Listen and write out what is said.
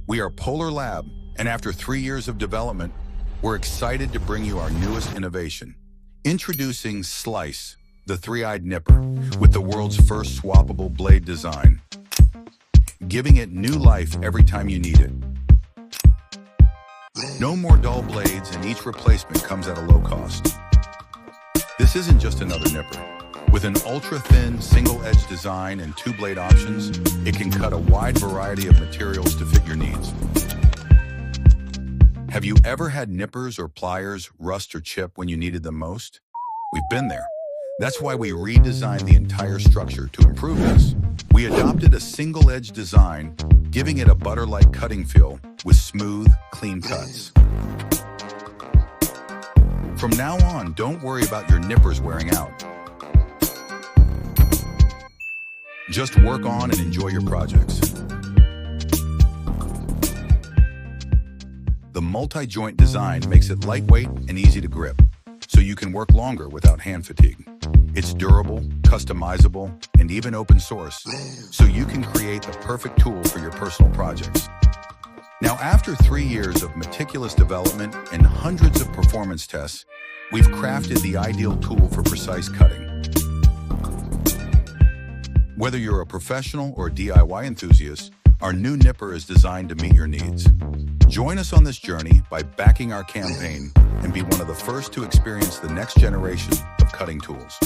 We are Polar Lab, and after 3 years of development, we're excited to bring you our newest innovation. Introducing Slice, the three-eyed nipper, with the world's first swappable blade design, giving it new life every time you need it. No more dull blades, and each replacement comes at a low cost. This isn't just another nipper. With an ultra-thin, single-edge design and two-blade options, it can cut a wide variety of materials to fit your needs. Have you ever had nippers or pliers rust or chip when you needed them most? We've been there. That's why we redesigned the entire structure to improve this. We adopted a single-edge design, giving it a butter-like cutting feel with smooth, clean cuts. From now on, don't worry about your nippers wearing out. Just work on and enjoy your projects. The multi-joint design makes it lightweight and easy to grip, so you can work longer without hand fatigue. It's durable, customizable, and even open source, so you can create the perfect tool for your personal projects. Now, after 3 years of meticulous development and hundreds of performance tests, we've crafted the ideal tool for precise cutting. Whether you're a professional or DIY enthusiast, our new nipper is designed to meet your needs. Join us on this journey by backing our campaign and be one of the first to experience the next generation of cutting tools.